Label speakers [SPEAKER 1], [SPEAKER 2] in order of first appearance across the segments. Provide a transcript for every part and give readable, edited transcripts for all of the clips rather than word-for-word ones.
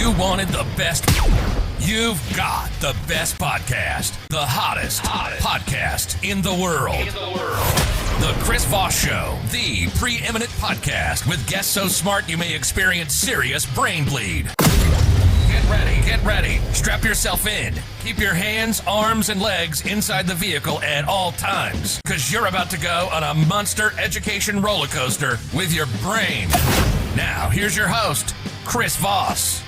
[SPEAKER 1] You wanted the best. You've got the best podcast. The hottest podcast in the world. The Chris Voss Show, the preeminent podcast with guests so smart you may experience serious brain bleed. Get ready. Strap yourself in. Keep your hands, arms, and legs inside the vehicle at all times, because you're about to go on a monster education roller coaster with your brain. Now, here's your host, Chris Voss.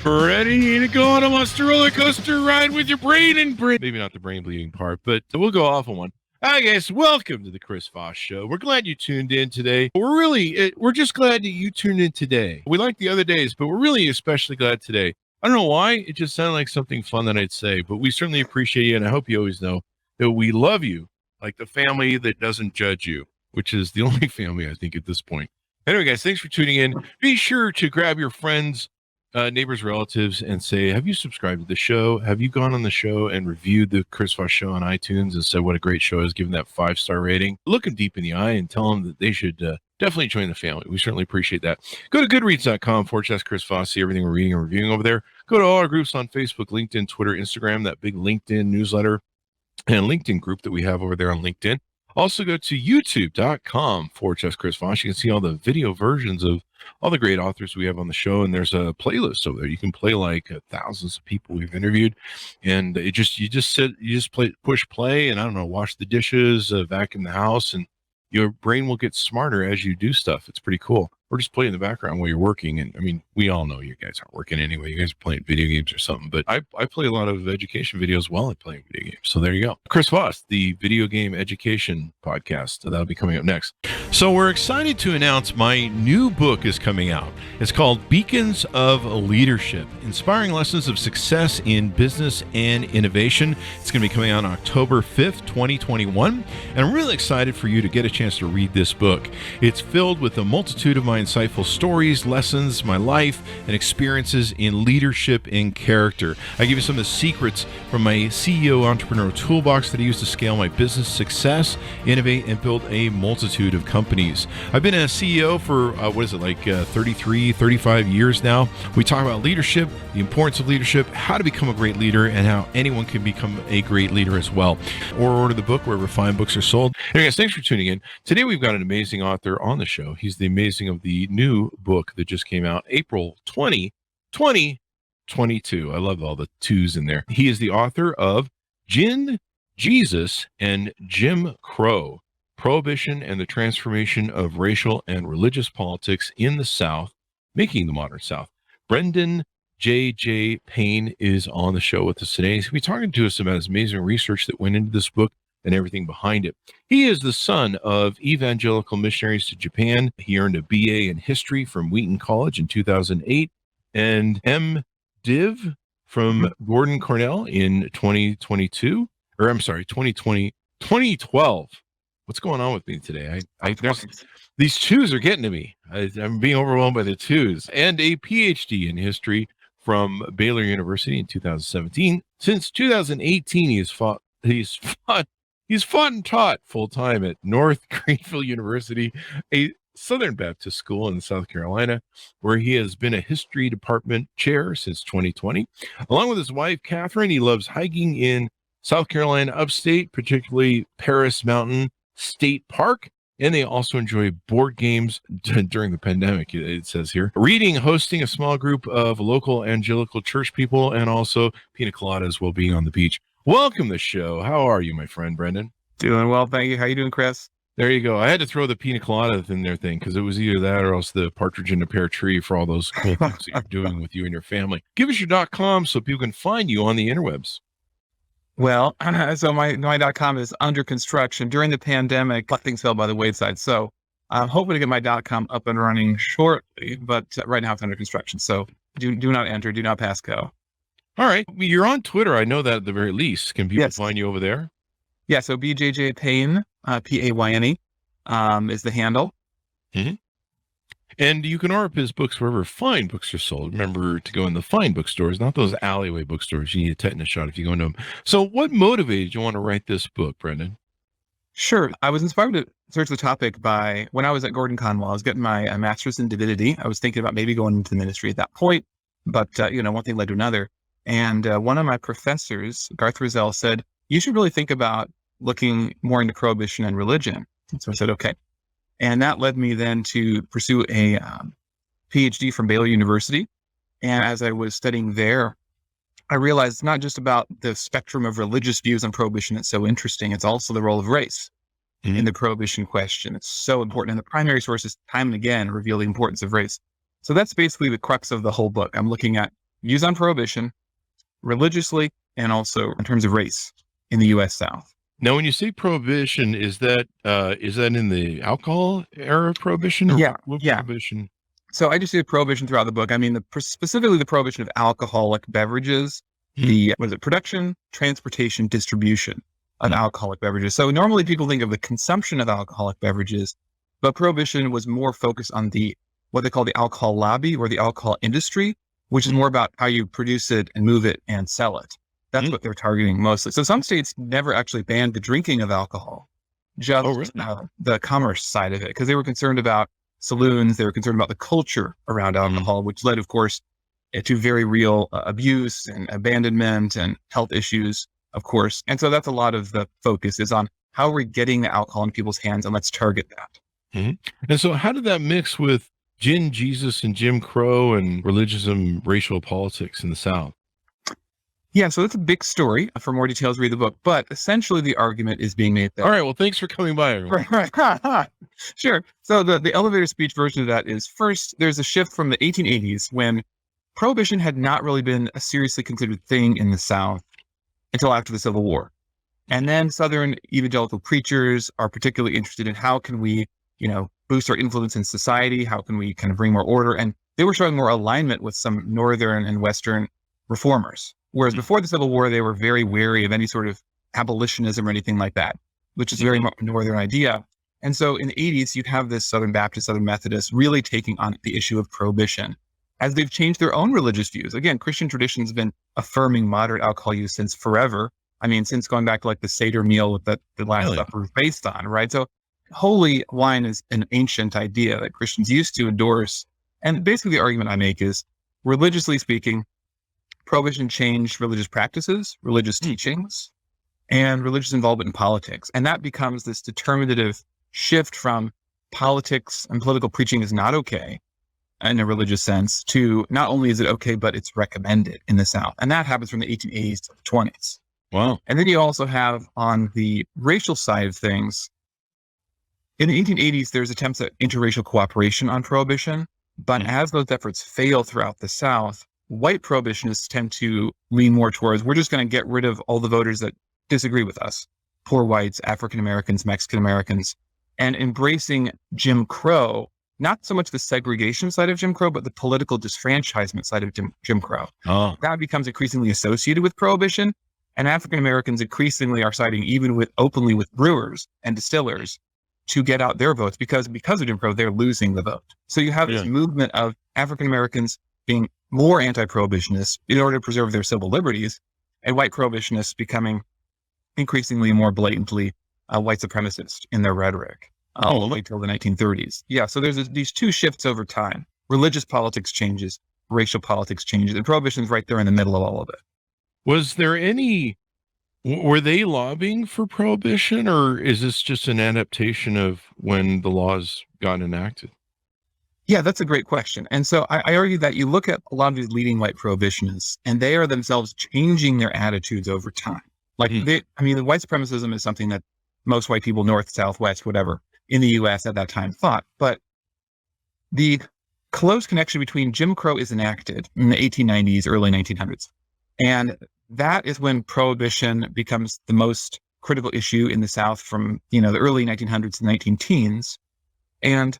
[SPEAKER 2] Ready to go on a monster roller coaster ride with your brain and brain. Maybe not the brain bleeding part, but we'll go off on one. Hi guys, welcome to the Chris Voss Show. We're glad you tuned in today. We're just glad that you tuned in today. We like the other days, but we're really especially glad today. I don't know why, it just sounded like something fun that I'd say, but we certainly appreciate you, and I hope you always know that we love you like the family that doesn't judge you, which is the only family, I think, at this point. Anyway, guys, thanks for tuning in. Be sure to grab your friends, neighbors, relatives, and say, have you subscribed to the show? Have you gone on the show and reviewed the Chris Voss Show on iTunes and said what a great show is, given that 5-star rating? Look them deep in the eye and tell them that they should definitely join the family. We certainly appreciate that. Go to goodreads.com/Chris Voss, see everything we're reading and reviewing over there. Go to all our groups on Facebook, LinkedIn, Twitter, Instagram, that big LinkedIn newsletter and LinkedIn group that we have over there on LinkedIn. Also go to youtube.com/Chris Voss. You can see all the video versions of all the great authors we have on the show, and there's a playlist over there. You can play like thousands of people we've interviewed, and you just push play, and I don't know, wash the dishes, vacuum the house, and your brain will get smarter as you do stuff. It's pretty cool. Or just play in the background while you're working. And I mean, we all know you guys aren't working anyway. You guys are playing video games or something. But I play a lot of education videos while I'm playing video games. So there you go. Chris Voss, the video game education podcast. That'll be coming up next. So we're excited to announce my new book is coming out. It's called Beacons of Leadership, Inspiring Lessons of Success in Business and Innovation. It's going to be coming out on October 5th, 2021. And I'm really excited for you to get a chance to read this book. It's filled with a multitude of my insightful stories, lessons, my life, and experiences in leadership and character. I give you some of the secrets from my CEO entrepreneur toolbox that I use to scale my business success, innovate, and build a multitude of companies. I've been a CEO for, 33, 35 years now. We talk about leadership, the importance of leadership, how to become a great leader, and how anyone can become a great leader as well. Or order the book wherever fine books are sold. Anyway, guys, thanks for tuning in. Today we've got an amazing author on the show. He's the amazing of the new book that just came out April 20, 2022. I love all the twos in there. He is the author of Gin, Jesus, and Jim Crow, Prohibition and the Transformation of Racial and Religious Politics in the South, Making the Modern South. Brendan J.J. Payne is on the show with us today. He's going to be talking to us about his amazing research that went into this book and everything behind it. He is the son of evangelical missionaries to Japan. He earned a BA in history from Wheaton College in 2008 and MDiv from Gordon Cornell in 2012. What's going on with me today? These twos are getting to me. I'm being overwhelmed by the twos. And a PhD in history from Baylor University in 2017. Since 2018, he's fought and taught full-time at North Greenville University, a Southern Baptist school in South Carolina, where he has been a history department chair since 2020. Along with his wife, Catherine, he loves hiking in South Carolina upstate, particularly Paris Mountain State Park, and they also enjoy board games during the pandemic, it says here. Reading, hosting a small group of local evangelical church people, and also pina coladas while being on the beach. Welcome to the show. How are you, my friend, Brendan?
[SPEAKER 3] Doing well, thank you. How you doing, Chris?
[SPEAKER 2] There you go. I had to throw the pina colada in there thing because it was either that or else the partridge in a pear tree for all those cool things that you're doing with you and your family. Give us your .com so people can find you on the interwebs.
[SPEAKER 3] Well, so my .com is under construction. During the pandemic, things fell by the wayside. So I'm hoping to get my .com up and running shortly, but right now it's under construction. So do not enter, do not pass go.
[SPEAKER 2] All right. You're on Twitter. I know that at the very least. Can people find you over there?
[SPEAKER 3] Yeah. So BJJ Payne, Payne, is the handle.
[SPEAKER 2] Mm-hmm. And you can order his books wherever fine books are sold. Remember to go in the fine bookstores, not those alleyway bookstores. You need a tetanus shot if you go into them. So what motivated you want to write this book, Brendan?
[SPEAKER 3] Sure. I was inspired to search the topic by when I was at Gordon Conwell. I was getting my master's in divinity. I was thinking about maybe going into the ministry at that point. But, one thing led to another. And one of my professors, Garth Rizal, said, you should really think about looking more into prohibition and religion. And so I said, okay. And that led me then to pursue a PhD from Baylor University. And as I was studying there, I realized it's not just about the spectrum of religious views on prohibition that's so interesting. It's also the role of race in the prohibition question. It's so important. And the primary sources, time and again, reveal the importance of race. So that's basically the crux of the whole book. I'm looking at views on prohibition religiously and also in terms of race in the U.S. South.
[SPEAKER 2] Now, when you say prohibition, is that in the alcohol era of prohibition? Or
[SPEAKER 3] Yeah.
[SPEAKER 2] Prohibition?
[SPEAKER 3] So I just did prohibition throughout the book. I mean, specifically the prohibition of alcoholic beverages, the production, transportation, distribution of alcoholic beverages. So normally people think of the consumption of alcoholic beverages, but prohibition was more focused on what they call the alcohol lobby or the alcohol industry, which is more about how you produce it and move it and sell it. That's what they're targeting mostly. So some states never actually banned the drinking of alcohol, just the commerce side of it, because they were concerned about saloons. They were concerned about the culture around alcohol, which led, of course, to very real abuse and abandonment and health issues, of course. And so that's a lot of the focus is on how we're getting the alcohol in people's hands, and let's target that.
[SPEAKER 2] And so how did that mix with gin, Jesus, and Jim Crow and religious racial politics in the South?
[SPEAKER 3] Yeah, so that's a big story. For more details, read the book. But essentially, the argument is being made that...
[SPEAKER 2] All right, well, thanks for coming by, everyone.
[SPEAKER 3] Right. Sure. So the elevator speech version of that is, first, there's a shift from the 1880s when prohibition had not really been a seriously considered thing in the South until after the Civil War. And then Southern evangelical preachers are particularly interested in how can we, boost our influence in society? How can we kind of bring more order? And they were showing more alignment with some Northern and Western reformers. Whereas before the Civil War, they were very wary of any sort of abolitionism or anything like that, which is very much a Northern idea. And so in the 80s, you'd have this Southern Baptist, Southern Methodist really taking on the issue of prohibition as they've changed their own religious views. Again, Christian tradition's been affirming moderate alcohol use since forever. I mean, since going back to like the Seder meal that the Last Supper was based on, right? So holy wine is an ancient idea that Christians used to endorse. And basically the argument I make is, religiously speaking, prohibition changed religious practices, religious teachings, and religious involvement in politics. And that becomes this determinative shift from politics and political preaching is not okay in a religious sense to not only is it okay, but it's recommended in the South. And that happens from the 1880s to the 20s.
[SPEAKER 2] Wow. And
[SPEAKER 3] then you also have on the racial side of things, in the 1880s, there's attempts at interracial cooperation on prohibition. But as those efforts fail throughout the South, white prohibitionists tend to lean more towards, we're just going to get rid of all the voters that disagree with us, poor whites, African Americans, Mexican Americans, and embracing Jim Crow, not so much the segregation side of Jim Crow, but the political disfranchisement side of Jim Crow.
[SPEAKER 2] Oh.
[SPEAKER 3] That becomes increasingly associated with prohibition, and African Americans increasingly are siding openly with brewers and distillers to get out their votes because of Jim Crow, they're losing the vote. So you have this movement of African Americans being more anti-prohibitionists in order to preserve their civil liberties, and white prohibitionists becoming increasingly more blatantly white supremacist in their rhetoric until the 1930s. Yeah, so there's these two shifts over time. Religious politics changes, racial politics changes, and prohibition's right there in the middle of all of it.
[SPEAKER 2] Were they lobbying for prohibition, or is this just an adaptation of when the laws got enacted?
[SPEAKER 3] Yeah, that's a great question. And so I argue that you look at a lot of these leading white prohibitionists, and they are themselves changing their attitudes over time. Like, the white supremacism is something that most white people, North, South, West, whatever, in the U.S. at that time thought. But the close connection between Jim Crow is enacted in the 1890s, early 1900s. And that is when prohibition becomes the most critical issue in the South from, the early 1900s to 19-teens. And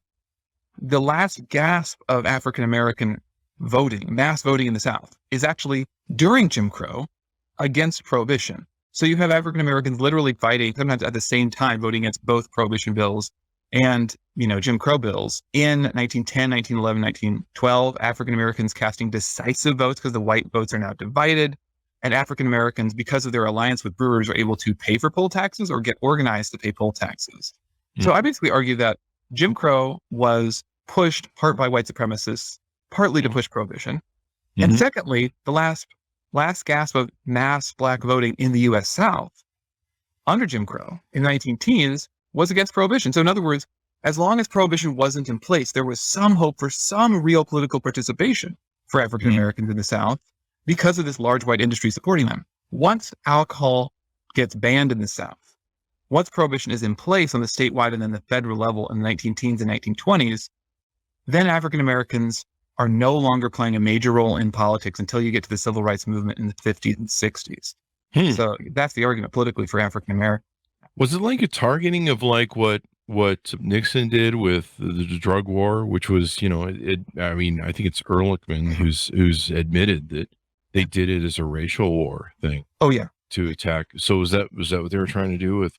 [SPEAKER 3] the last gasp of African-American voting, mass voting in the South, is actually during Jim Crow against prohibition. So you have African-Americans literally fighting, sometimes at the same time, voting against both prohibition bills and, Jim Crow bills. In 1910, 1911, 1912, African-Americans casting decisive votes because the white votes are now divided. And African-Americans, because of their alliance with brewers, are able to pay for poll taxes or get organized to pay poll taxes. So I basically argue that Jim Crow was pushed part by white supremacists, partly to push prohibition. And secondly, the last gasp of mass Black voting in the U.S. South under Jim Crow in the 19-teens was against Prohibition. So in other words, as long as Prohibition wasn't in place, there was some hope for some real political participation for African Americans in the South because of this large white industry supporting them. Once alcohol gets banned in the South, once Prohibition is in place on the statewide and then the federal level in the 19-teens and 1920s, then African Americans are no longer playing a major role in politics until you get to the civil rights movement in the 50s and 60s. So that's the argument politically for African Americans.
[SPEAKER 2] Was it like a targeting of like what Nixon did with the drug war, which was, I mean, I think it's Ehrlichman who's admitted that they did it as a racial war thing.
[SPEAKER 3] Oh yeah,
[SPEAKER 2] to attack. So was that what they were trying to do with?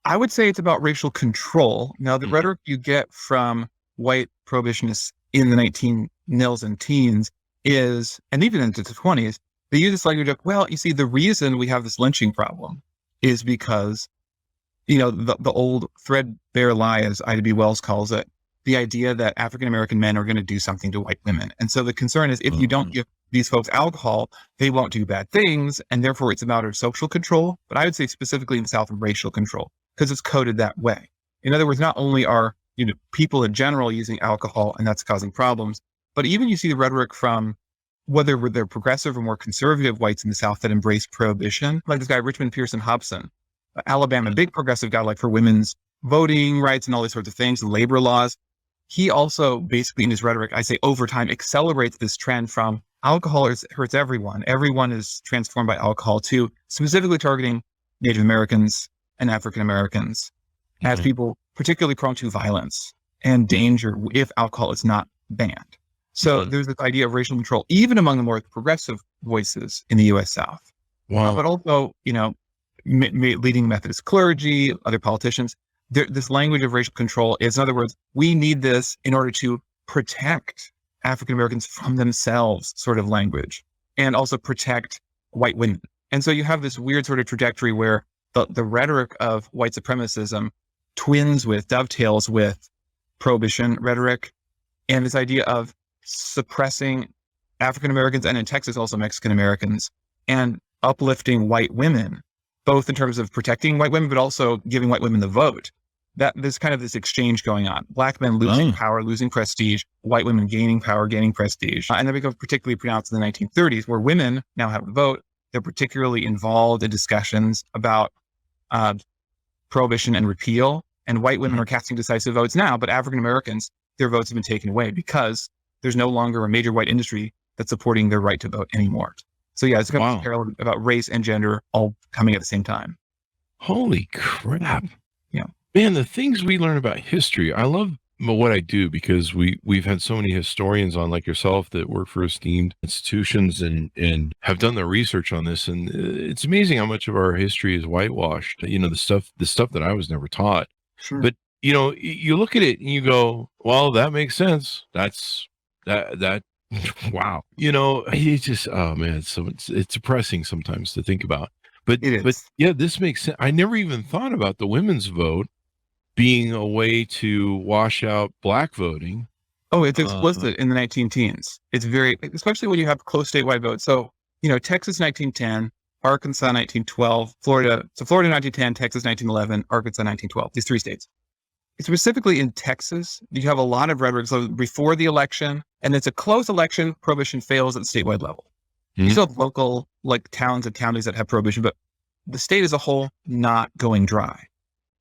[SPEAKER 3] I would say it's about racial control. Now the rhetoric you get from white prohibitionists in the 1900s and teens is, and even into the 20s, they use this language of, well, you see, the reason we have this lynching problem is because, the old threadbare lie, as Ida B. Wells calls it, the idea that African-American men are going to do something to white women. And so the concern is if you don't give these folks alcohol, they won't do bad things. And therefore it's a matter of social control. But I would say specifically in the South of racial control, because it's coded that way. In other words, not only are people in general using alcohol and that's causing problems, but even you see the rhetoric from whether they're progressive or more conservative whites in the South that embrace Prohibition, like this guy, Richmond Pearson Hobson, Alabama, big progressive guy, like for women's voting rights and all these sorts of things, labor laws. He also basically in his rhetoric, I say over time, accelerates this trend from alcohol hurts everyone. Everyone is transformed by alcohol to specifically targeting Native Americans and African Americans as people particularly prone to violence and danger if alcohol is not banned. So there's this idea of racial control, even among the more progressive voices in the U.S. South.
[SPEAKER 2] Wow.
[SPEAKER 3] But also, leading Methodist clergy, other politicians, this language of racial control is, in other words, we need this in order to protect African Americans from themselves sort of language, and also protect white women. And so you have this weird sort of trajectory where the rhetoric of white supremacism dovetails with Prohibition rhetoric, and this idea of suppressing African Americans, and in Texas also Mexican Americans, and uplifting white women, both in terms of protecting white women, but also giving white women the vote. That there's kind of this exchange going on. Black men losing power, losing prestige, white women gaining power, gaining prestige. And that becomes particularly pronounced in the 1930s, where women now have the vote. They're particularly involved in discussions about Prohibition and repeal. And white women are casting decisive votes now, but African Americans, their votes have been taken away because there's no longer a major white industry that's supporting their right to vote anymore. So yeah, it's kind of parallel about race and gender all coming at the same time.
[SPEAKER 2] Holy crap.
[SPEAKER 3] Yeah.
[SPEAKER 2] Man, the things we learn about history, I love what I do because we've had so many historians on like yourself that work for esteemed institutions and have done the research on this. And it's amazing how much of our history is whitewashed, the stuff that I was never taught.
[SPEAKER 3] Sure.
[SPEAKER 2] But, you look at it and you go, well, that makes sense. That wow. It's just, oh man, it's depressing sometimes to think about. But yeah, this makes sense. I never even thought about the women's vote being a way to wash out black voting.
[SPEAKER 3] Oh, it's explicit in the 19-teens. It's very, especially when you have close statewide votes. So, Texas 1910, Arkansas 1912, Florida 1910, Texas 1911, Arkansas 1912, these three states. Specifically in Texas, you have a lot of rhetoric. So before the election, and it's a close election, Prohibition fails at the statewide level. You still have local towns and counties that have Prohibition, but the state as a whole not going dry.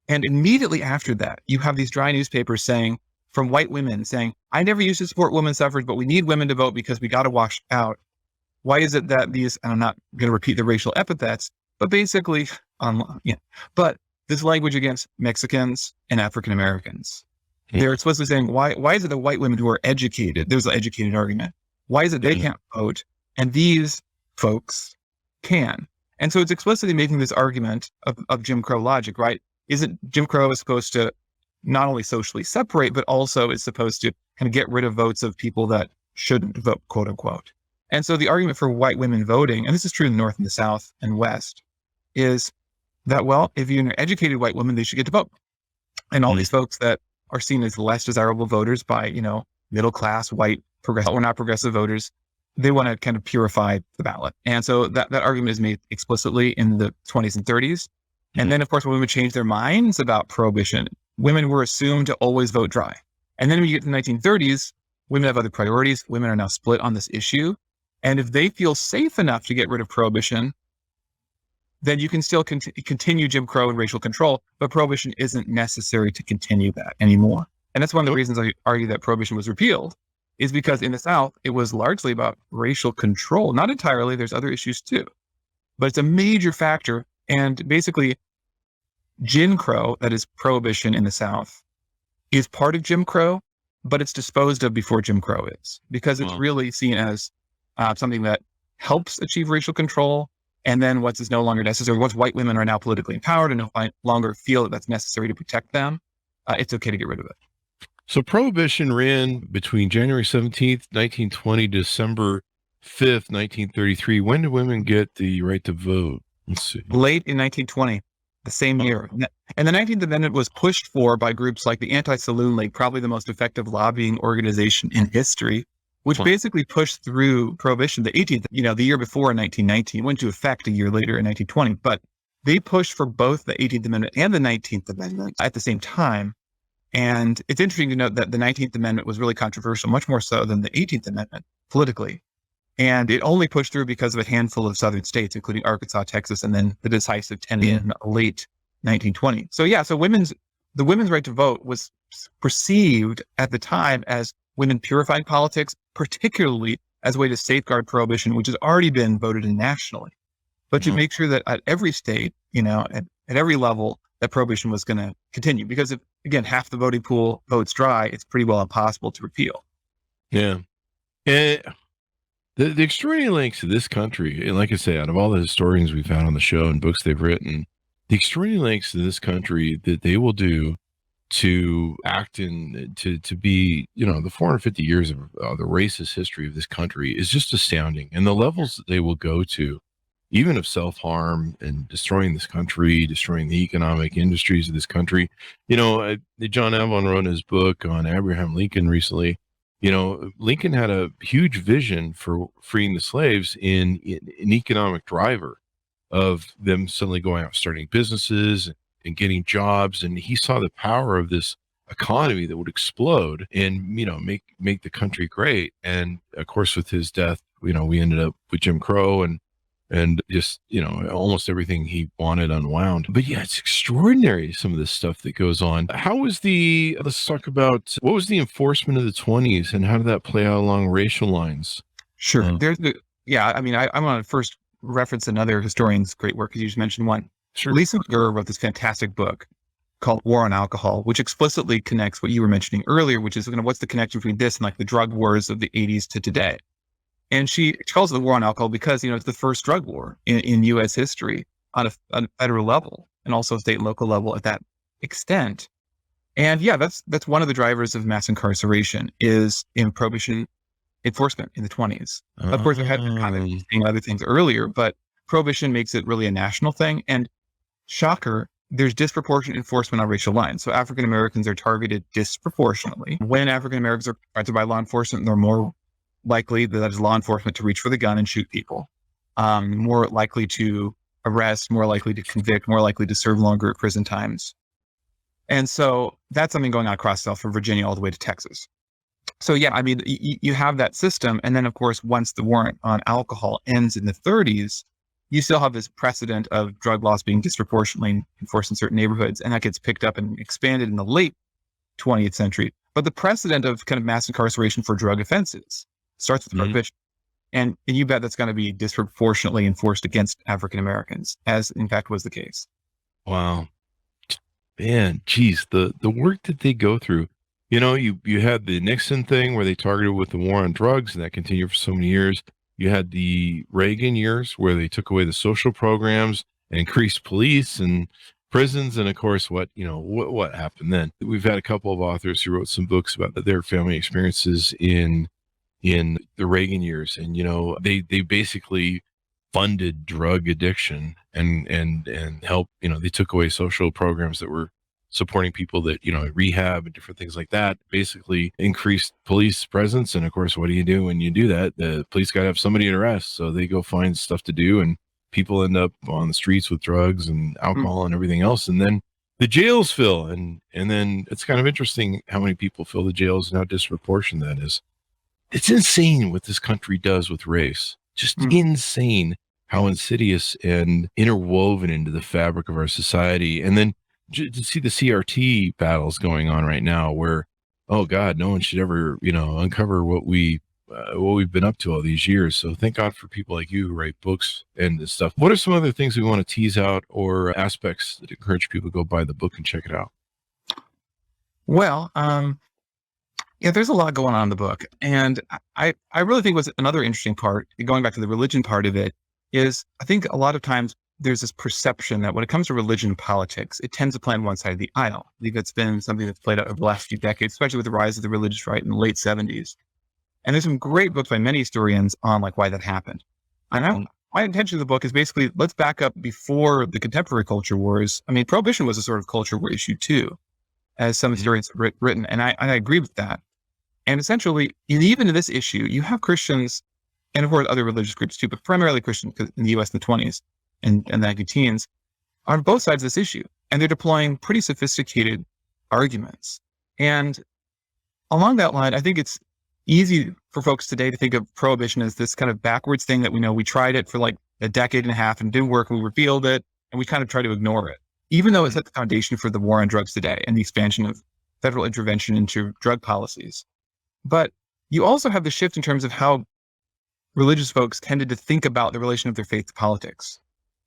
[SPEAKER 3] And immediately after that, you have these dry newspapers from white women saying, I never used to support women's suffrage, but we need women to vote because we got to wash out. Why is it that these, and I'm not going to repeat the racial epithets, but basically, but this language against Mexicans and African Americans. They're supposed to be saying, why is it the white women who are educated, there's an educated argument, why is it they can't vote and these folks can? And so it's explicitly making this argument of Jim Crow logic, right? Isn't Jim Crow is supposed to not only socially separate, but also is supposed to kind of get rid of votes of people that shouldn't vote, quote unquote. And so the argument for white women voting, and this is true in the North and the South and West, is that, well, if you're an educated white woman, they should get to vote. And all these folks that are seen as less desirable voters by, middle class, white, progressive or not progressive voters, they want to kind of purify the ballot. And so that argument is made explicitly in the 20s and 30s. And then, of course, when women changed their minds about prohibition, women were assumed to always vote dry. And then when you get to the 1930s, women have other priorities. Women are now split on this issue. And if they feel safe enough to get rid of prohibition, then you can still continue Jim Crow and racial control, but prohibition isn't necessary to continue that anymore. And that's one of the reasons I argue that prohibition was repealed, is because in the South, it was largely about racial control. Not entirely, there's other issues too, but it's a major factor. And basically, Jim Crow, that is prohibition in the South, is part of Jim Crow, but it's disposed of before Jim Crow is, because it's really seen as something that helps achieve racial control. And then once it's no longer necessary, once white women are now politically empowered and no longer feel that that's necessary to protect them, it's okay to get rid of it.
[SPEAKER 2] So prohibition ran between January 17th, 1920, December 5th, 1933. When did women get the right to vote? Let's see.
[SPEAKER 3] Late in 1920, the same year. And the 19th Amendment was pushed for by groups like the Anti-Saloon League, probably the most effective lobbying organization in history, which basically pushed through prohibition. The 18th, the year before in 1919, went into effect a year later in 1920, but they pushed for both the 18th Amendment and the 19th Amendment at the same time. And it's interesting to note that the 19th Amendment was really controversial, much more so than the 18th Amendment politically. And it only pushed through because of a handful of southern states, including Arkansas, Texas, and then the decisive 10 in late 1920. So the women's right to vote was perceived at the time as women purifying politics, particularly as a way to safeguard prohibition, which has already been voted in nationally, but to make sure that at every state, at every level, that prohibition was going to continue. Because if, again, half the voting pool votes dry, it's pretty well impossible to repeal.
[SPEAKER 2] Yeah. And the extraordinary lengths of this country, and like I say, out of all the historians we've had on the show and books they've written, the extraordinary lengths of this country that they will do to act in, to be, the 450 years of the racist history of this country is just astounding. And the levels that they will go to, even of self-harm and destroying this country, destroying the economic industries of this country. John Avon wrote his book on Abraham Lincoln recently. Lincoln had a huge vision for freeing the slaves in an economic driver of them suddenly going out, starting businesses and getting jobs. And he saw the power of this economy that would explode and, make the country great. And of course, with his death, we ended up with Jim Crow and just, almost everything he wanted unwound. But yeah, it's extraordinary, some of this stuff that goes on. Let's talk about, what was the enforcement of the 20s and how did that play out along racial lines?
[SPEAKER 3] Sure. I want to first reference another historian's great work, because you just mentioned one. Sure. Lisa McGurr wrote this fantastic book called War on Alcohol, which explicitly connects what you were mentioning earlier, which is what's the connection between this and like the drug wars of the 80s to today. And she calls it the war on alcohol because, it's the first drug war in U.S. history on a federal level and also state and local level at that extent. And yeah, that's one of the drivers of mass incarceration is in prohibition enforcement in the 20s. Of course, there had been kind of other things earlier, but prohibition makes it really a national thing. And shocker, there's disproportionate enforcement on racial lines. So African Americans are targeted disproportionately. When African Americans are confronted by law enforcement, they're more likely, that is law enforcement, to reach for the gun and shoot people, more likely to arrest, more likely to convict, more likely to serve longer prison times. And so that's something going on across South from Virginia all the way to Texas. So yeah, you have that system. And then of course, once the war on alcohol ends in the 30s, you still have this precedent of drug laws being disproportionately enforced in certain neighborhoods. And that gets picked up and expanded in the late 20th century. But the precedent of kind of mass incarceration for drug offenses starts with prohibition. And you bet that's going to be disproportionately enforced against African Americans, as in fact was the case.
[SPEAKER 2] Wow. Man, geez, the work that they go through. You had the Nixon thing where they targeted with the war on drugs, and that continued for so many years. You had the Reagan years where they took away the social programs and increased police and prisons. And of course, what happened then? We've had a couple of authors who wrote some books about their family experiences in the Reagan years. And, they basically funded drug addiction and helped, they took away social programs that were supporting people that, rehab and different things like that, basically increased police presence. And of course, what do you do when you do that? The police got to have somebody to arrest. So they go find stuff to do, and people end up on the streets with drugs and alcohol and everything else. And then the jails fill. And then it's kind of interesting how many people fill the jails and how disproportionate that is. It's insane what this country does with race. Just insane how insidious and interwoven into the fabric of our society. And then to see the CRT battles going on right now, where, oh God, no one should ever, uncover what we've been up to all these years. So thank God for people like you who write books and this stuff. What are some other things we want to tease out, or aspects that encourage people to go buy the book and check it out?
[SPEAKER 3] Well, yeah, there's a lot going on in the book. And I really think what's another interesting part, going back to the religion part of it, is I think a lot of times there's this perception that when it comes to religion and politics, it tends to play on one side of the aisle. I think it's been something that's played out over the last few decades, especially with the rise of the religious right in the late 70s. And there's some great books by many historians on like why that happened. And my intention of the book is basically, let's back up before the contemporary culture wars. I mean, Prohibition was a sort of culture war issue too, as some historians have written. And I agree with that. And essentially, even in this issue, you have Christians, and of course other religious groups too, but primarily Christians in the US in the 20s and the 19-teens, on both sides of this issue. And they're deploying pretty sophisticated arguments. And along that line, I think it's easy for folks today to think of prohibition as this kind of backwards thing that we tried it for like a decade and a half and it didn't work, and we repealed it, and we kind of try to ignore it, even though it's at the foundation for the war on drugs today and the expansion of federal intervention into drug policies. But you also have the shift in terms of how religious folks tended to think about the relation of their faith to politics.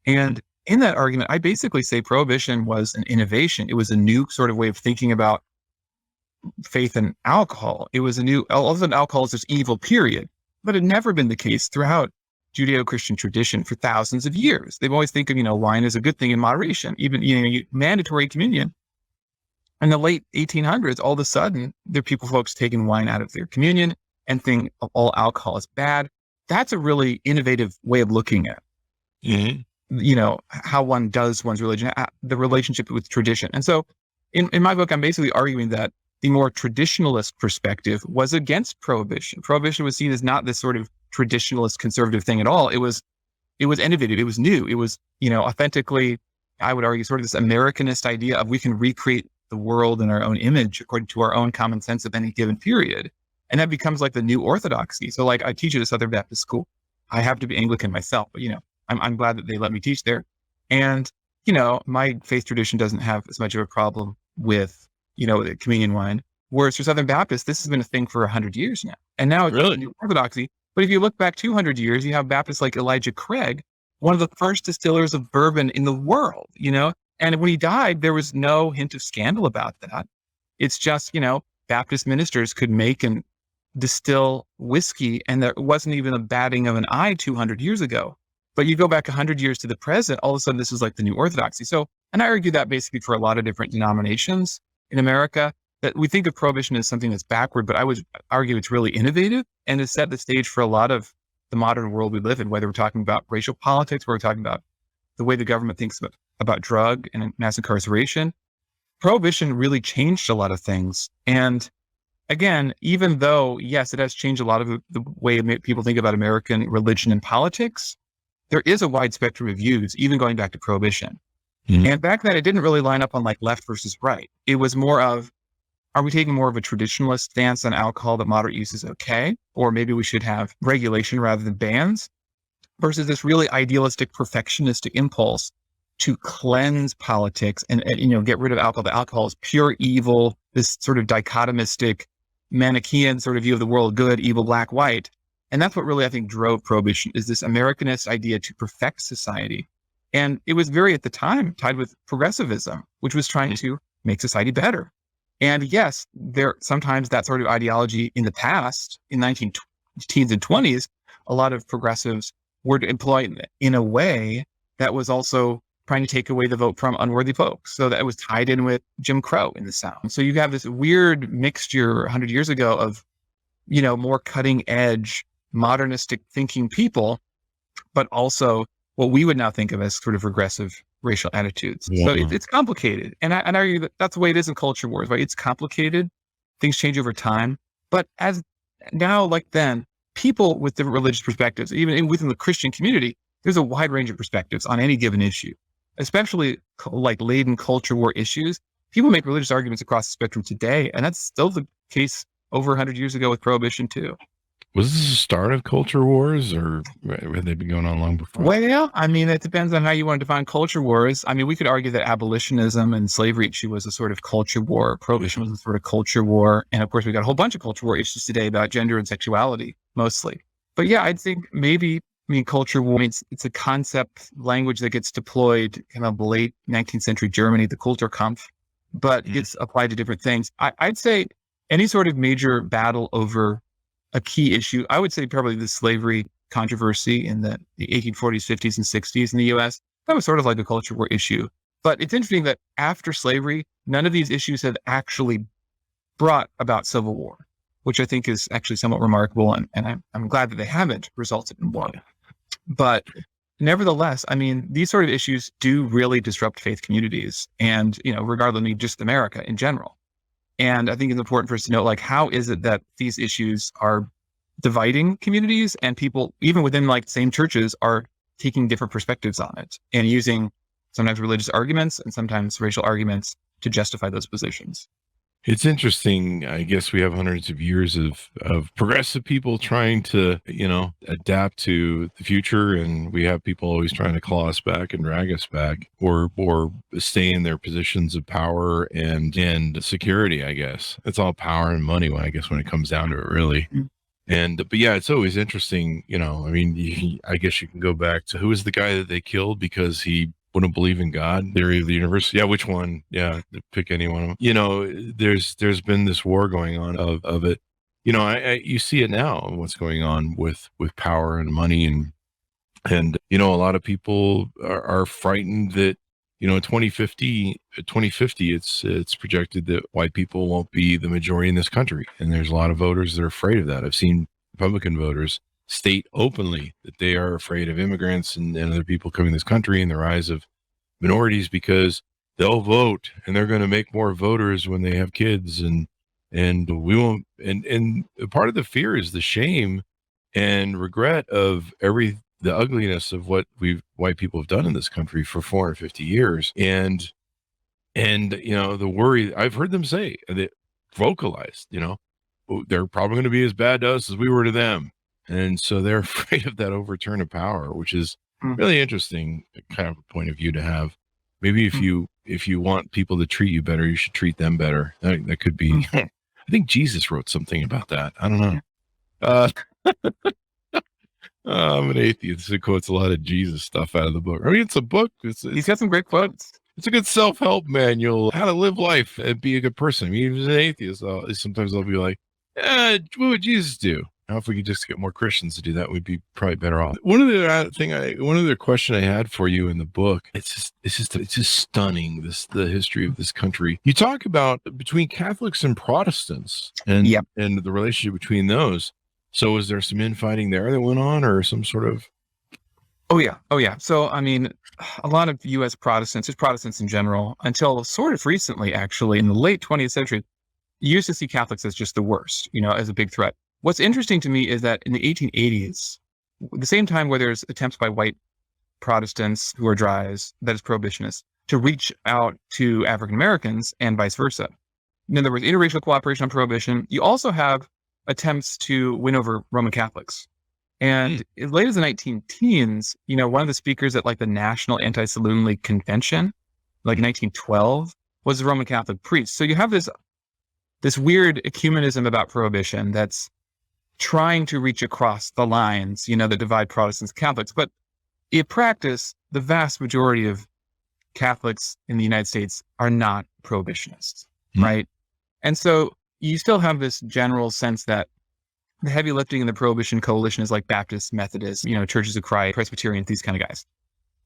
[SPEAKER 3] And in that argument, I basically say prohibition was an innovation. It was a new sort of way of thinking about faith and alcohol. It was all of a sudden alcohol is this evil, period. But it had never been the case throughout Judeo-Christian tradition for thousands of years. They've always think of, wine as a good thing in moderation, even, mandatory communion. In the late 1800s, all of a sudden, there are folks taking wine out of their communion and think all alcohol is bad. That's a really innovative way of looking at, how one does one's religion, the relationship with tradition. And so in my book, I'm basically arguing that the more traditionalist perspective was against prohibition. Prohibition was seen as not this sort of traditionalist conservative thing at all. It was innovative. It was new. It was, authentically, I would argue, sort of this Americanist idea of we can recreate the world in our own image according to our own common sense of any given period. And that becomes like the new orthodoxy. So like I teach at a Southern Baptist school. I have to be Anglican myself, but I'm glad that they let me teach there. And, my faith tradition doesn't have as much of a problem with, the communion wine. Whereas for Southern Baptists, this has been a thing for 100 years now. And now it's really new orthodoxy. But if you look back 200 years, you have Baptists like Elijah Craig, one of the first distillers of bourbon in the world, and when he died, there was no hint of scandal about that. It's just, Baptist ministers could make and distill whiskey, and there wasn't even a batting of an eye 200 years ago. But you go back 100 years to the present, all of a sudden this is like the new orthodoxy. So, and I argue that basically for a lot of different denominations in America, that we think of prohibition as something that's backward, but I would argue it's really innovative and has set the stage for a lot of the modern world we live in, whether we're talking about racial politics, whether we're talking about the way the government thinks about drug and mass incarceration. Prohibition really changed a lot of things. And again, even though, yes, it has changed a lot of the way people think about American religion and politics, there is a wide spectrum of views, even going back to Prohibition. And back then, it didn't really line up on like left versus right. It was more of, are we taking more of a traditionalist stance on alcohol that moderate use is okay? Or maybe we should have regulation rather than bans, versus this really idealistic, perfectionistic impulse to cleanse politics and get rid of alcohol. The alcohol is pure evil, this sort of dichotomistic, Manichaean sort of view of the world, good, evil, black, white. And that's what really, I think, drove Prohibition, is this Americanist idea to perfect society. And it was very, at the time, tied with progressivism, which was trying to make society better. And yes, sometimes that sort of ideology in the past, in 1910s and 20s, a lot of progressives were employed in a way that was also trying to take away the vote from unworthy folks. So that it was tied in with Jim Crow in the South. So you have this weird mixture 100 years ago of, more cutting edge, modernistic thinking people, but also what we would now think of as sort of regressive racial attitudes.
[SPEAKER 2] Yeah.
[SPEAKER 3] So it's complicated. And I argue that that's the way it is in culture wars, right? It's complicated. Things change over time. But as now, like then, people with different religious perspectives, even within the Christian community, there's a wide range of perspectives on any given issue, especially like laden culture war issues. People make religious arguments across the spectrum today, and that's still the case over 100 years ago with Prohibition too.
[SPEAKER 2] Was this the start of culture wars, or had they been going on long before?
[SPEAKER 3] Well, I mean, it depends on how you want to define culture wars. I mean, we could argue that abolitionism and slavery issue was a sort of culture war. Prohibition was a sort of culture war. And of course, we got a whole bunch of culture war issues today about gender and sexuality, mostly. But yeah, I'd think maybe, culture war, it's a concept language that gets deployed kind of late 19th century Germany, the Kulturkampf, but gets applied to different things. I'd say any sort of major battle over a key issue, I would say probably the slavery controversy in the 1840s, 50s, and 60s in the US, that was sort of like a culture war issue. But it's interesting that after slavery, none of these issues have actually brought about civil war, which I think is actually somewhat remarkable. And I'm glad that they haven't resulted in war. But nevertheless, these sort of issues do really disrupt faith communities and, regardless of just America in general. And I think it's important for us to know, like, how is it that these issues are dividing communities and people, even within like same churches, are taking different perspectives on it and using sometimes religious arguments and sometimes racial arguments to justify those positions.
[SPEAKER 2] It's interesting. I guess we have hundreds of years of progressive people trying to, adapt to the future. And we have people always trying to claw us back and drag us back or stay in their positions of power and security, I guess. It's all power and money when it comes down to it, really. Mm-hmm. But yeah, it's always interesting. I guess you can go back to who was the guy that they killed because he wouldn't believe in God, theory of the universe. Yeah, which one? Yeah, pick any one of them. There's been this war going on of it. You see it now, what's going on with power and money and a lot of people are frightened that 2050 it's projected that white people won't be the majority in this country, and there's a lot of voters that are afraid of that. I've seen Republican voters state openly that they are afraid of immigrants and other people coming to this country and the rise of minorities because they'll vote and they're going to make more voters when they have kids and we won't. And part of the fear is the shame and regret of the ugliness of what white people have done in this country for 450 years. And the worry I've heard them say, that vocalized, they're probably going to be as bad to us as we were to them. And so they're afraid of that overturn of power, which is really interesting kind of a point of view to have. Maybe if you want people to treat you better, you should treat them better. That could be. I think Jesus wrote something about that. I don't know. I'm an atheist. It quotes a lot of Jesus stuff out of the book. It's a book.
[SPEAKER 3] He's got some great quotes.
[SPEAKER 2] It's a good self-help manual, how to live life and be a good person. If he's an atheist, sometimes I'll be like, what would Jesus do? Now, if we could just get more Christians to do that, we'd be probably better off. One other question I had for you in the book, it's just stunning. The history of this country. You talk about between Catholics and Protestants and the relationship between those. So was there some infighting there that went on, or some sort of?
[SPEAKER 3] Oh yeah. So a lot of U.S. Protestants, just Protestants in general, until sort of recently, actually, in the late 20th century, used to see Catholics as just the worst, as a big threat. What's interesting to me is that in the 1880s, the same time where there's attempts by white Protestants who are dries, that is prohibitionists, to reach out to African Americans and vice versa. In other words, interracial cooperation on prohibition. You also have attempts to win over Roman Catholics. And as late as the 19-teens, one of the speakers at like the National Anti-Saloon League Convention, like 1912, was a Roman Catholic priest. So you have this weird ecumenism about prohibition that's trying to reach across the lines, that divide Protestants and Catholics. But in practice, the vast majority of Catholics in the United States are not prohibitionists, right? And so you still have this general sense that the heavy lifting in the Prohibition Coalition is like Baptists, Methodists, Churches of Christ, Presbyterians, these kind of guys.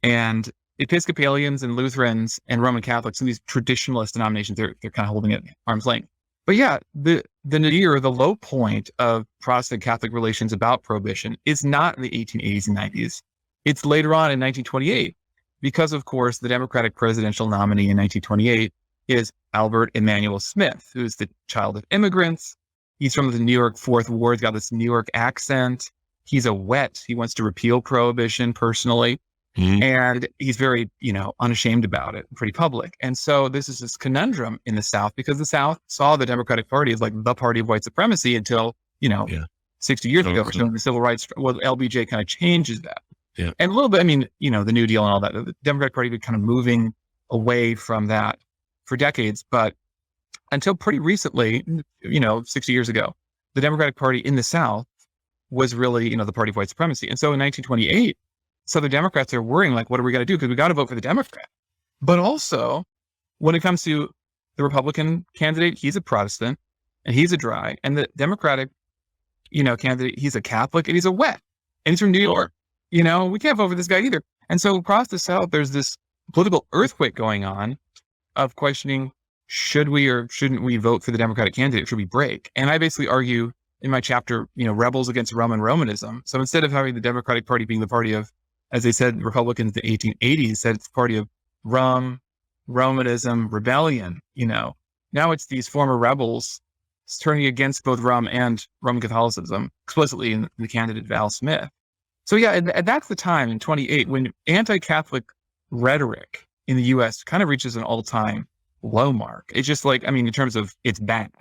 [SPEAKER 3] And Episcopalians and Lutherans and Roman Catholics and these traditionalist denominations, they're kind of holding it at arm's length. But yeah, the nadir, the low point of Protestant Catholic relations about prohibition is not in the 1880s and 90s. It's later on in 1928, because, of course, the Democratic presidential nominee in 1928 is Albert Emanuel Smith, who's the child of immigrants. He's from the New York Fourth Ward. He's got this New York accent. He's a wet. He wants to repeal Prohibition personally. And he's very, unashamed about it, pretty public. And so this is this conundrum in the South, because the South saw the Democratic Party as like the party of white supremacy until, 60 years ago, during the civil rights. Well, LBJ kind of changes that.
[SPEAKER 2] Yeah.
[SPEAKER 3] And a little bit, the New Deal and all that, the Democratic Party had kind of moving away from that for decades. But until pretty recently, 60 years ago, the Democratic Party in the South was really, the party of white supremacy. And so in 1928, Southern Democrats are worrying, like, what are we going to do? Because we got to vote for the Democrat. But also, when it comes to the Republican candidate, he's a Protestant and he's a dry. And the Democratic, candidate, he's a Catholic and he's a wet. And he's from New York. We can't vote for this guy either. And so across the South, there's this political earthquake going on of questioning, should we or shouldn't we vote for the Democratic candidate? Should we break? And I basically argue in my chapter, rebels against Romanism. So instead of having the Democratic Party being the party of, as they said, Republicans in the 1880s said it's the party of Romanism, rebellion, Now it's these former rebels turning against both Rum and Roman Catholicism, explicitly in the candidate Val Smith. So and that's the time in 28 when anti-Catholic rhetoric in the U.S. kind of reaches an all-time low mark. It's just like, in terms of it's bad.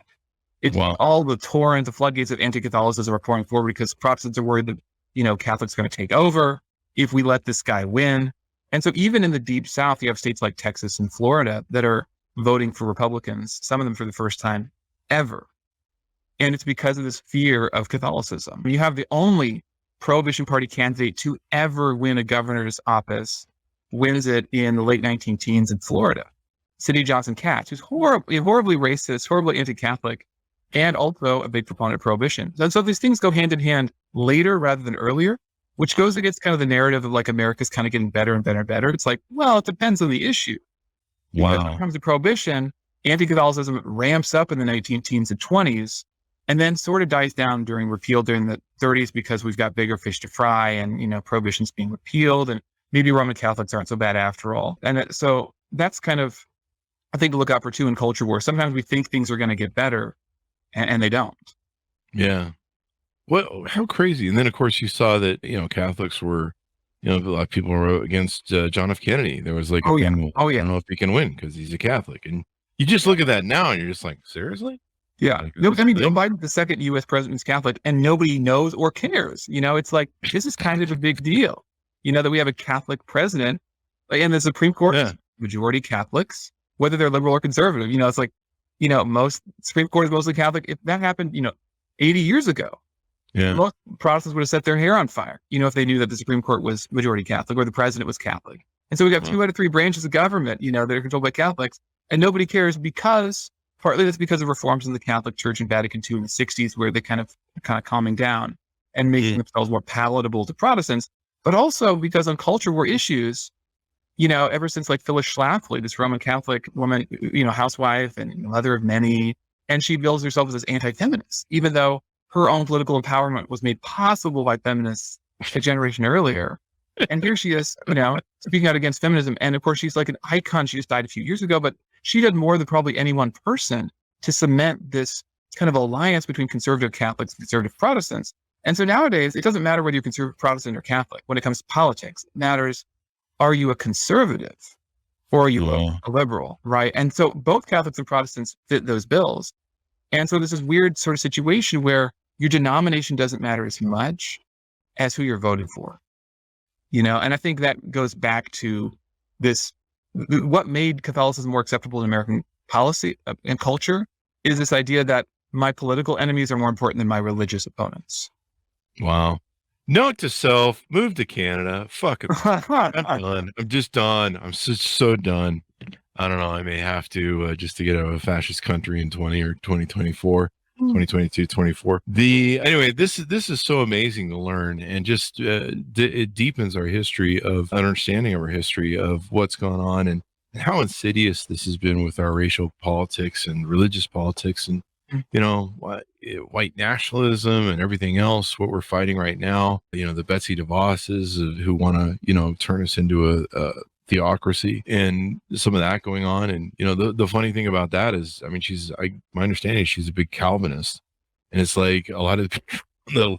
[SPEAKER 3] It's all the torrent, the floodgates of anti-Catholicism are pouring forward because Protestants are worried that, Catholics are going to take over if we let this guy win. And so even in the deep South, you have states like Texas and Florida that are voting for Republicans, some of them for the first time ever. And it's because of this fear of Catholicism. You have the only Prohibition Party candidate to ever win a governor's office, wins it in the late 19 teens in Florida. Sidney Johnson Katz, who's horribly racist, horribly anti-Catholic, and also a big proponent of Prohibition. And so these things go hand in hand later rather than earlier, which goes against kind of the narrative of like America's kind of getting better and better and better. It's like, well, it depends on the issue. Because when it comes to Prohibition, anti-Catholicism ramps up in the 19 teens and 20s, and then sort of dies down during repeal during the 30s because we've got bigger fish to fry and, Prohibition's being repealed and maybe Roman Catholics aren't so bad after all. And so that's kind of a thing to look out for too in culture war. Sometimes we think things are going to get better and they don't.
[SPEAKER 2] Yeah. Well, how crazy. And then, of course, you saw that, Catholics were, a lot of people were against John F. Kennedy. There was like, I don't know if he can win because he's a Catholic. And you just look at that now and you're just like, seriously?
[SPEAKER 3] Yeah.
[SPEAKER 2] Like,
[SPEAKER 3] Joe Biden's the second U.S. president's Catholic and nobody knows or cares. It's like, this is kind of a big deal, that we have a Catholic president and the Supreme Court is majority Catholics, whether they're liberal or conservative. It's like, most Supreme Court is mostly Catholic. If that happened, 80 years ago, most Protestants would have set their hair on fire, if they knew that the Supreme Court was majority Catholic or the president was Catholic. And so we got 2 out of 3 branches of government, that are controlled by Catholics, and nobody cares because partly that's because of reforms in the Catholic Church in Vatican II in the 60s, where they kind of calming down and making themselves more palatable to Protestants, but also because on culture war issues, ever since like Phyllis Schlafly, this Roman Catholic woman, housewife and mother of many, and she bills herself as anti-feminist, even though her own political empowerment was made possible by feminists a generation earlier. And here she is, speaking out against feminism. And of course, she's like an icon. She just died a few years ago, but she did more than probably any one person to cement this kind of alliance between conservative Catholics and conservative Protestants. And so nowadays, it doesn't matter whether you're conservative Protestant or Catholic when it comes to politics. It matters, are you a conservative or are you a liberal, right? And so both Catholics and Protestants fit those bills. And so there's this weird sort of situation where your denomination doesn't matter as much as who you're voting for, and I think that goes back to this, what made Catholicism more acceptable in American policy and culture is this idea that my political enemies are more important than my religious opponents.
[SPEAKER 2] Wow. Note to self, move to Canada. Fuck it. I'm done. I'm just done. I'm so done. I don't know. I may have to just to get out of a fascist country in 2024, 2022, 24. Anyway, this is so amazing to learn, and just it deepens our history of understanding of our history of what's going on and how insidious this has been with our racial politics and religious politics and white nationalism and everything else, what we're fighting right now, the Betsy DeVosses who want to, turn us into theocracy and some of that going on. And, the funny thing about that is, I mean, my understanding is she's a big Calvinist. And it's like a lot of people the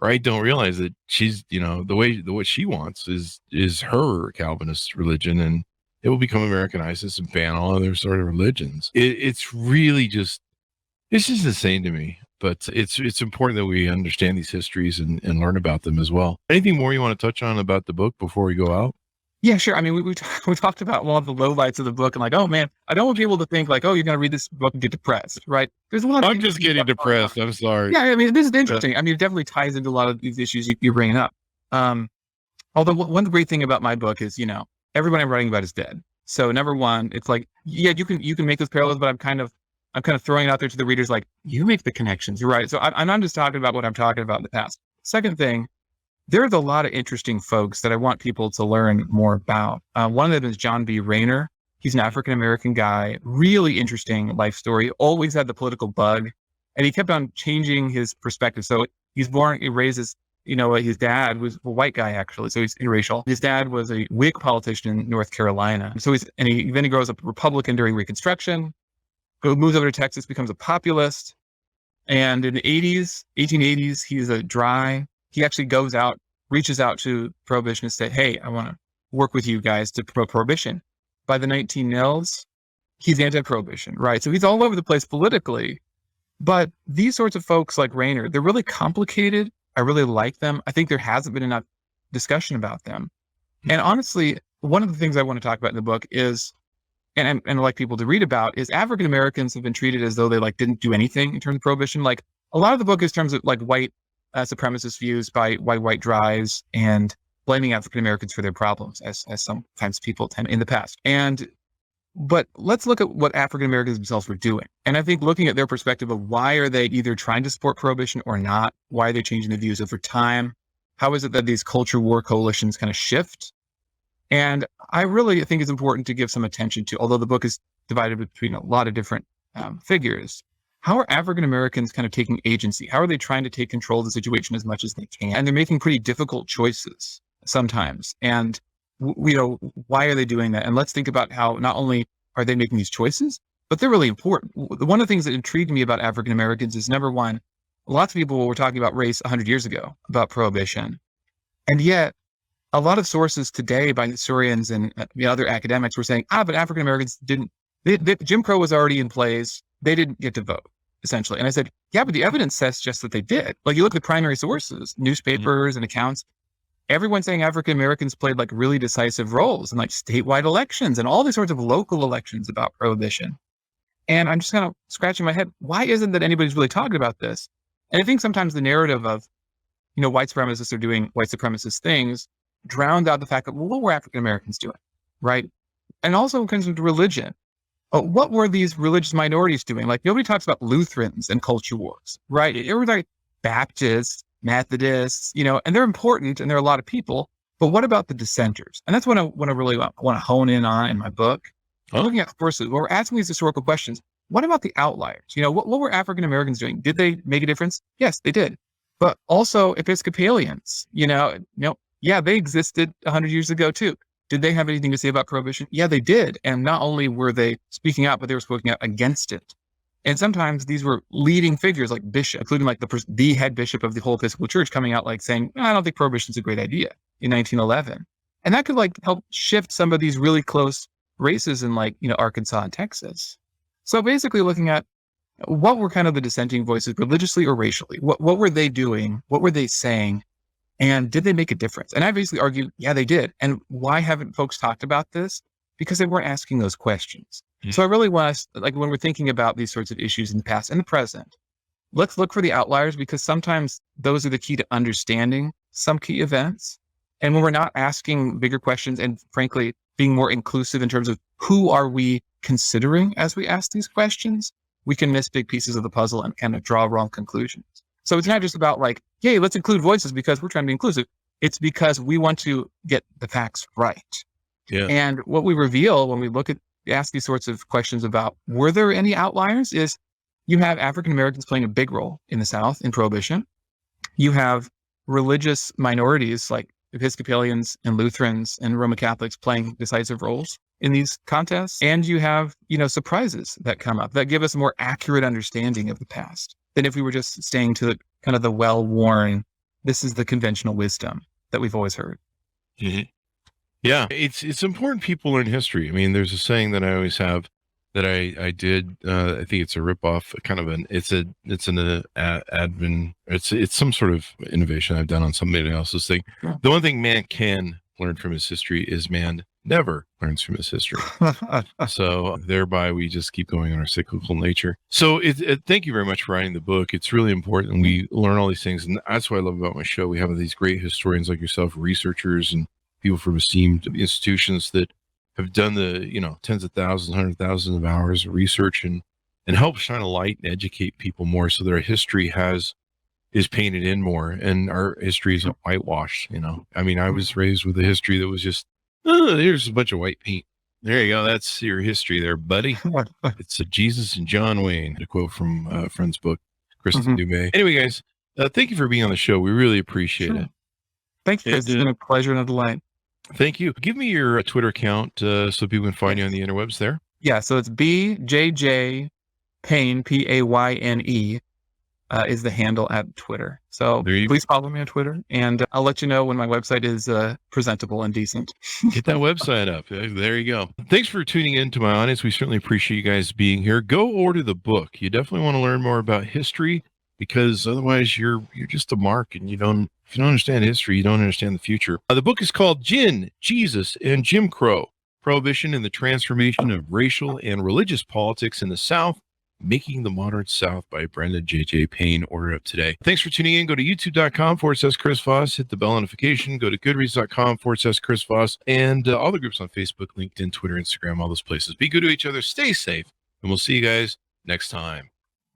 [SPEAKER 2] right don't realize that she's, what she wants is her Calvinist religion, and it will become Americanized and ban all other sort of religions. It's really just insane to me. But it's important that we understand these histories and learn about them as well. Anything more you want to touch on about the book before we go out?
[SPEAKER 3] Yeah, sure. I mean, we talked about one of the lowlights of the book, and like, oh man, I don't want people to think like, oh, you're going to read this book and get depressed, right? There's a lot.
[SPEAKER 2] I'm just getting depressed. I'm sorry.
[SPEAKER 3] Yeah, I mean, this is interesting. I mean, it definitely ties into a lot of these issues you're bringing up. Although one great thing about my book is, everybody I'm writing about is dead. So number one, it's like, yeah, you can make those parallels, but I'm kind of throwing it out there to the readers, like, you make the connections. You're right. So I'm not just talking about what I'm talking about in the past. Second thing, there's a lot of interesting folks that I want people to learn more about. One of them is John B. Raynor. He's an African-American guy, really interesting life story, always had the political bug, and he kept on changing his perspective. So he raises, his dad was a white guy, actually, so he's interracial. His dad was a Whig politician in North Carolina. So then he grows up Republican during Reconstruction, moves over to Texas, becomes a populist. And in the 1880s, he's he actually reaches out to Prohibitionists, say, hey, I want to work with you guys to promote Prohibition. By the 1900s, he's anti-Prohibition, right? So he's all over the place politically. But these sorts of folks like Raynor, they're really complicated. I really like them. I think there hasn't been enough discussion about them. And honestly, one of the things I want to talk about in the book is, and I like people to read about, is African Americans have been treated as though they didn't do anything in terms of Prohibition. Like a lot of the book is in terms of white supremacist views by white drives and blaming African Americans for their problems, as sometimes people tend in the past. But let's look at what African Americans themselves were doing. And I think looking at their perspective of why are they either trying to support Prohibition or not? Why are they changing the views over time? How is it that these culture war coalitions kind of shift? And I really think it's important to give some attention to, although the book is divided between a lot of different figures, how are African Americans kind of taking agency? How are they trying to take control of the situation as much as they can? And they're making pretty difficult choices sometimes. And, why are they doing that? And let's think about how not only are they making these choices, but they're really important. One of the things that intrigued me about African Americans is, number one, lots of people were talking about race 100 years ago, about Prohibition. And yet, a lot of sources today by historians and other academics were saying, but African Americans Jim Crow was already in place. They didn't get to vote, essentially. And I said, yeah, but the evidence says just that they did. Like, you look at the primary sources, newspapers and accounts, everyone's saying African Americans played really decisive roles in statewide elections and all these sorts of local elections about Prohibition. And I'm just kind of scratching my head. Why isn't that anybody's really talking about this? And I think sometimes the narrative of, white supremacists are doing white supremacist things drowned out the fact that, well, what were African Americans doing, right? And also in terms of religion, what were these religious minorities doing? Nobody talks about Lutherans and culture wars, right? Everybody, Baptists, Methodists, and they're important and there are a lot of people, but what about the dissenters? And that's what I really want to hone in on in my book. Looking at sources, where we're asking these historical questions, what about the outliers? What were African Americans doing? Did they make a difference? Yes, they did. But also Episcopalians, yeah, they existed 100 years ago too. Did they have anything to say about Prohibition? Yeah, they did. And not only were they speaking out, but they were speaking out against it. And sometimes these were leading figures like bishop, including the head bishop of the whole Episcopal Church, coming out saying, I don't think Prohibition is a great idea in 1911. And that could help shift some of these really close races in Arkansas and Texas. So basically looking at what were kind of the dissenting voices religiously or racially? What were they doing? What were they saying? And did they make a difference? And I basically argue, yeah, they did. And why haven't folks talked about this? Because they weren't asking those questions. So I really want us, when we're thinking about these sorts of issues in the past and the present, let's look for the outliers, because sometimes those are the key to understanding some key events. And when we're not asking bigger questions and frankly, being more inclusive in terms of who are we considering as we ask these questions, we can miss big pieces of the puzzle and kind of draw wrong conclusions. So it's not just about hey, let's include voices because we're trying to be inclusive. It's because we want to get the facts right.
[SPEAKER 2] Yeah.
[SPEAKER 3] And what we reveal when we ask these sorts of questions about were there any outliers is you have African Americans playing a big role in the South in Prohibition. You have religious minorities like Episcopalians and Lutherans and Roman Catholics playing decisive roles in these contests. And you have, surprises that come up that give us a more accurate understanding of the past than if we were just staying to the well-worn, this is the conventional wisdom that we've always heard.
[SPEAKER 2] Mm-hmm. Yeah, it's important people learn history. I mean, there's a saying that I always have that I did. I think it's a ripoff, it's some sort of innovation I've done on somebody else's thing.
[SPEAKER 3] Yeah.
[SPEAKER 2] The one thing man can learn from his history is man never learns from his history. So thereby we just keep going on our cyclical nature. So thank you very much for writing the book. It's really important. We learn all these things, and that's what I love about my show. We have these great historians like yourself, researchers, and people from esteemed institutions that have done the, tens of thousands, 100,000 of hours of research and help shine a light and educate people more so their history is painted in more, and our history isn't whitewashed. I mean, I was raised with a history that was just, here's a bunch of white paint. There you go. That's your history there, buddy. It's a Jesus and John Wayne, a quote from a friend's book, Kristen Dumais. Anyway, guys, thank you for being on the show. We really appreciate it.
[SPEAKER 3] Thanks, Chris. It's been a pleasure and a delight.
[SPEAKER 2] Thank you. Give me your Twitter account so people can find you on the interwebs there.
[SPEAKER 3] Yeah, so it's BJJ Payne, Payne, is the handle at Twitter. So please follow me on Twitter, and I'll let you know when my website is presentable and decent.
[SPEAKER 2] Get that website up. There you go. Thanks for tuning in to my audience. We certainly appreciate you guys being here. Go order the book. You definitely want to learn more about history, because otherwise you're just a mark, and if you don't understand history, you don't understand the future. The book is called Gin, Jesus, and Jim Crow: Prohibition and the Transformation of Racial and Religious Politics in the South, Making the Modern South, by Brendan J.J. Payne. Order up today. Thanks for tuning in. Go to youtube.com/Chris Voss. Hit the bell notification. Go to goodreads.com/Chris Voss. And all the groups on Facebook, LinkedIn, Twitter, Instagram, all those places. Be good to each other. Stay safe. And we'll see you guys next time.